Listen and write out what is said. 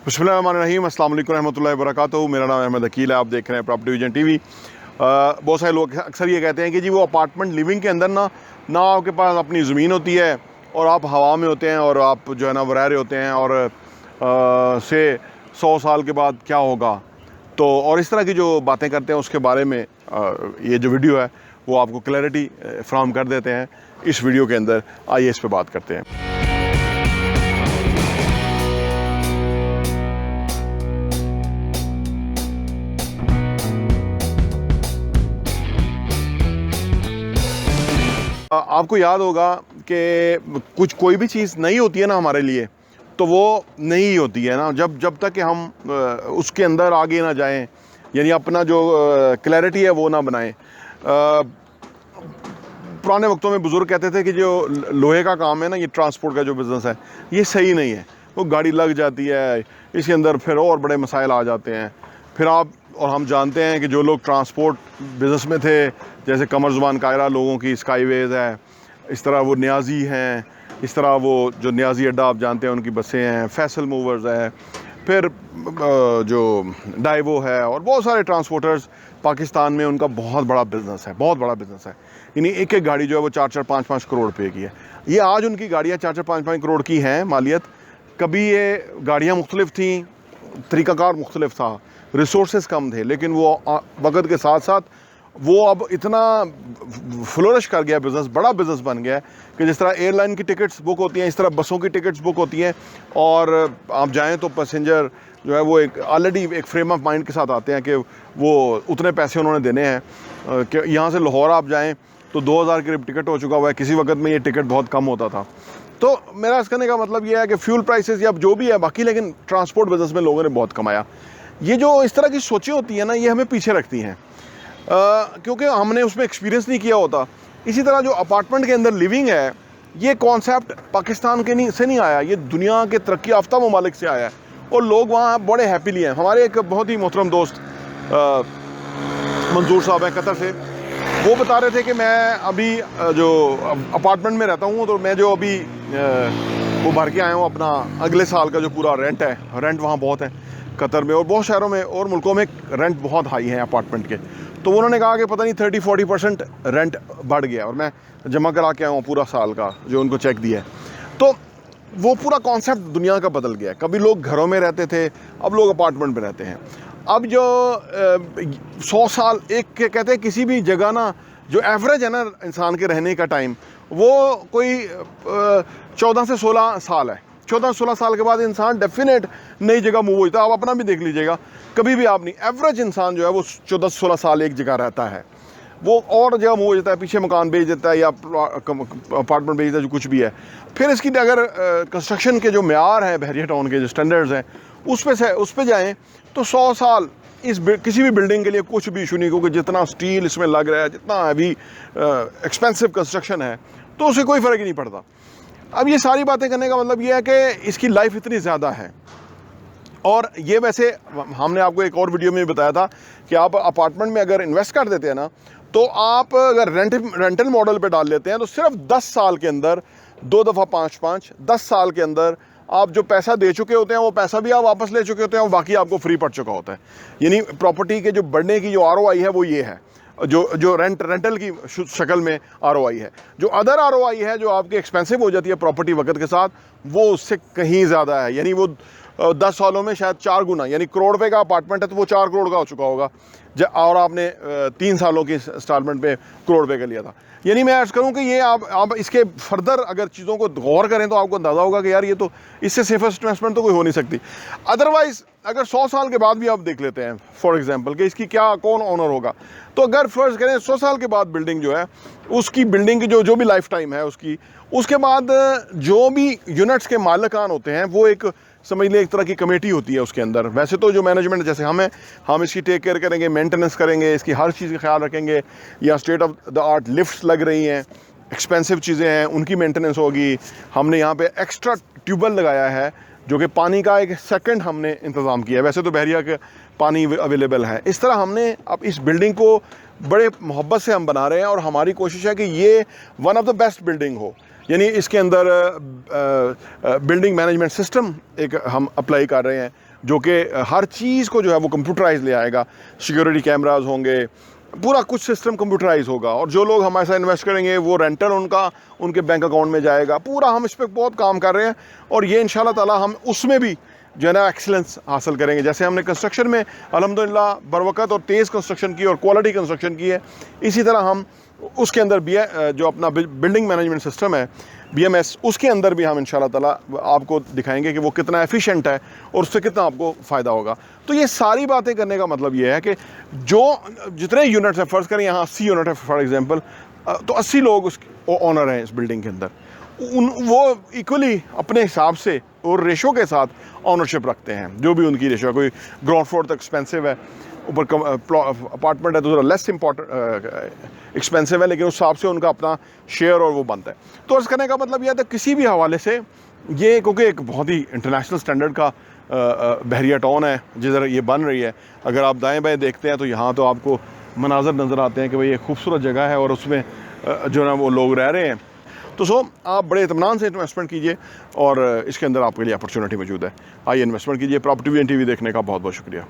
बिस्मिल्लाहिर्रहमानिर्रहीम, अस्सलाम वालेकुम रहमतुल्लाहि व बरकातुहू। मेरा नाम अहमद अकील है। आप देख रहे हैं प्रॉपर्टी विजन टीवी। बहुत सारे लोग अक्सर ये कहते हैं कि जी वो अपार्टमेंट लिविंग के अंदर ना आपके पास अपनी ज़मीन होती है और आप हवा में होते हैं और आप जो है ना वो रह रहे होते हैं और से 100 साल के बाद क्या होगा, तो और इस तरह की जो बातें करते हैं उसके बारे में ये जो वीडियो है वो आपको क्लैरिटी फ्राहम कर देते हैं इस वीडियो के अंदर। आइए इस पर बात करते हैं। आपको याद होगा कि कोई भी चीज़ नई होती है ना हमारे लिए, तो वो नई होती है ना जब तक कि हम उसके अंदर आगे ना जाएं, यानी अपना जो क्लैरिटी है वो ना बनाएं। पुराने वक्तों में बुज़ुर्ग कहते थे कि जो लोहे का काम है ना, ये ट्रांसपोर्ट का जो बिज़नेस है, ये सही नहीं है। वो गाड़ी लग जाती है, इसके अंदर फिर और बड़े मसाइल आ जाते हैं। फिर हम जानते हैं कि जो लोग ट्रांसपोर्ट बिज़नेस में थे, जैसे कमर ज़ुबान कायरा लोगों की स्काईवेज़ है, इस तरह वो न्याजी हैं, इस तरह वो जो न्याजी अड्डा आप जानते हैं उनकी बसें हैं, फैसल मूवर्स है, फिर जो डाइवो है और बहुत सारे ट्रांसपोर्टर्स पाकिस्तान में, उनका बहुत बड़ा बिज़नेस है, बहुत बड़ा बिज़नेस है। यानी एक एक गाड़ी जो है वो 4-4, 5-5 करोड़ रुपए की है। ये आज उनकी गाड़ियाँ 4-4, 5-5 करोड़ की हैं मालियत। कभी ये गाड़ियाँ मुख्तलिफ थी, तरीक़ाकार मुख्तलिफ था, रिसोर्सेज कम थे, लेकिन वो वक़्त के साथ साथ वो अब इतना फ्लोरिश कर गया, बिज़नेस बड़ा बिज़नेस बन गया है कि जिस तरह एयरलाइन की टिकट्स बुक होती हैं, इस तरह बसों की टिकट्स बुक होती हैं। और आप जाएं तो पैसेंजर जो है वो एक ऑलरेडी एक फ्रेम ऑफ माइंड के साथ आते हैं कि वो उतने पैसे उन्होंने देने हैं। कि यहाँ से लाहौर आप जाएँ तो 2000 करीब टिकट हो चुका हुआ है। किसी वक्त में ये टिकट बहुत कम होता था। तो मेरा इस कहने का मतलब ये है कि फ्यूल प्राइसेस या जो भी है बाकी, लेकिन ट्रांसपोर्ट बिज़नेस में लोगों ने बहुत कमाया। ये जो इस तरह की सोचें होती हैं ना, ये हमें पीछे रखती हैं क्योंकि हमने उसमें एक्सपीरियंस नहीं किया होता। इसी तरह जो अपार्टमेंट के अंदर लिविंग है, ये कॉन्सेप्ट पाकिस्तान के नहीं आया, ये दुनिया के तरक्की याफ्ता ममालिक से आया है और लोग वहाँ बड़े हैप्पीली हैं। हमारे एक बहुत ही मोहतरम दोस्त मंजूर साहब हैं कतर से, वो बता रहे थे कि मैं अभी जो अपार्टमेंट में रहता हूँ, तो मैं जो अभी वो भर के आया हूँ अपना अगले साल का जो पूरा रेंट है, रेंट वहाँ बहुत है कतर में और बहुत शहरों में और मुल्कों में रेंट बहुत हाई है अपार्टमेंट के। तो उन्होंने कहा कि पता नहीं 30-40% रेंट बढ़ गया और मैं जमा करा के आया हूँ पूरा साल का जो उनको चेक दिया है। तो वो पूरा कॉन्सेप्ट दुनिया का बदल गया है। कभी लोग घरों में रहते थे, अब लोग अपार्टमेंट में रहते हैं। अब जो 100 साल एक कहते हैं किसी भी जगह ना, जो एवरेज है ना इंसान के रहने का टाइम, वो कोई 14 से 16 साल है। 14-16 साल के बाद इंसान डेफिनेट नई जगह मूव होता है। आप अपना भी देख लीजिएगा, कभी भी आप नहीं, एवरेज इंसान जो है वो 14-16 साल एक जगह रहता है, वो और जगह मूव हो जाता है, पीछे मकान बेच देता है या अपार्टमेंट बेच देता है, जो कुछ भी है। फिर इसकी अगर कंस्ट्रक्शन के जो म्यार हैं, बहरिया टाउन के जो स्टैंडर्ड्स हैं, उस पर जाएँ तो 100 साल किसी भी बिल्डिंग के लिए कुछ भी इशू नहीं, क्योंकि जितना स्टील इसमें लग रहा है, जितना हैवी एक्सपेंसिव कंस्ट्रक्शन है, तो उसे कोई फ़र्क ही नहीं पड़ता। अब ये सारी बातें करने का मतलब ये है कि इसकी लाइफ इतनी ज़्यादा है। और ये वैसे हमने आपको एक और वीडियो में भी बताया था कि आप अपार्टमेंट में अगर इन्वेस्ट कर देते हैं ना, तो आप अगर रेंटल मॉडल पे डाल लेते हैं तो सिर्फ 10 साल के अंदर 2 दफ़ा 5-5 10 साल के अंदर आप जो पैसा दे चुके होते हैं वो पैसा भी आप वापस ले चुके होते हैं और बाकी आपको फ्री पड़ चुका होता है। यानी प्रॉपर्टी के जो बढ़ने की जो ROI है वो ये है, जो रेंटल की शक्ल में ROI है। जो अदर ROI है, जो आपकी एक्सपेंसिव हो जाती है प्रॉपर्टी वक्त के साथ, वो उससे कहीं ज़्यादा है। यानी वो 10 सालों में शायद 4 गुना, यानी करोड़ रुपए का अपार्टमेंट है तो वो 4 करोड़ का हो चुका होगा, और आपने 3 सालों की इंस्टॉलमेंट पे करोड़ रुपए का लिया था। यानी मैं अर्ज़ करूं कि ये आप इसके फर्दर अगर चीज़ों को गौर करें तो आपको अंदाज़ा होगा कि यार ये तो इससे सेफेस्ट इन्वेस्टमेंट तो कोई हो नहीं सकती। अदरवाइज़ अगर 100 साल के बाद भी आप देख लेते हैं फॉर एग्जांपल कि इसकी क्या कौन ओनर होगा, तो अगर फर्ज करें 100 साल के बाद बिल्डिंग जो है, उसकी बिल्डिंग की जो भी लाइफ टाइम है उसके बाद जो भी यूनिट्स के मालिकान होते हैं, वो एक समझ लें एक तरह की कमेटी होती है उसके अंदर। वैसे तो जो मैनेजमेंट जैसे हम इसकी टेक केयर करेंगे, मेंटेनेंस करेंगे, इसकी हर चीज़ का ख्याल रखेंगे। या state of the art lifts लग रही हैं, एक्सपेंसिव चीज़ें हैं, उनकी मेंटेनेंस होगी। हमने यहाँ पे एक्स्ट्रा ट्यूबवेल लगाया है जो कि पानी का एक सेकंड हमने इंतज़ाम किया है। वैसे तो बहरिया के पानी अवेलेबल है। इस तरह हमने अब इस बिल्डिंग को बड़े मोहब्बत से हम बना रहे हैं और हमारी कोशिश है कि ये one of the best building हो। यानी इसके अंदर बिल्डिंग मैनेजमेंट सिस्टम एक हम अप्लाई कर रहे हैं जो कि हर चीज़ को जो है वो कंप्यूटराइज ले आएगा। सिक्योरिटी कैमराज होंगे, पूरा कुछ सिस्टम कंप्यूटराइज होगा, और जो लोग हमारे साथ इन्वेस्ट करेंगे वो रेंटल उनके बैंक अकाउंट में जाएगा। पूरा हम इस पर बहुत काम कर रहे हैं, और ये इंशाल्लाह ताला हम उसमें भी जो है ना एक्सीलेंस हासिल करेंगे। जैसे हमने कंस्ट्रक्शन में अल्हम्दुलिल्लाह बरवकत और तेज़ कंस्ट्रक्शन की और क्वालिटी कंस्ट्रक्शन की है, इसी तरह हम उसके अंदर भी जो अपना बिल्डिंग मैनेजमेंट सिस्टम है BMS, उसके अंदर भी हम इंशाल्लाह ताला आपको दिखाएंगे कि वो कितना एफिशिएंट है और उससे कितना आपको फ़ायदा होगा। तो ये सारी बातें करने का मतलब ये है कि जो जितने यूनिट्स हैं, फ़र्ज़ करें यहाँ 80 यूनिट है फॉर एग्ज़ाम्पल, तो 80 लोग उस ओनर हैं इस बिल्डिंग के अंदर, वो इक्वली अपने हिसाब से और रेशो के साथ ऑनरशिप रखते हैं। जो भी उनकी रेशो है, कोई ग्राउंड फ्लोर तक एक्सपेंसिव है, ऊपर अपार्टमेंट है तो ज़रा लेस एक्सपेंसिव है, लेकिन उस हिसाब से उनका अपना शेयर और वो बनता है। तो अर्ज़ करने का मतलब यह है कि किसी भी हवाले से ये, क्योंकि एक बहुत ही इंटरनेशनल स्टैंडर्ड का बहरिया टाउन है जिधर ये बन रही है, अगर आप दाएं बाएं देखते हैं तो यहाँ तो आपको मनाजर नज़र आते हैं कि भाई ये खूबसूरत जगह है और उसमें जो ना वो लोग रह रहे हैं। तो आप बड़े इत्मीनान से इन्वेस्टमेंट कीजिए, और इसके अंदर आपके लिए अपॉर्चुनिटी मौजूद है। आइए इन्वेस्टमेंट कीजिए। प्रॉपर्टी वीएन टीवी देखने का बहुत बहुत शुक्रिया।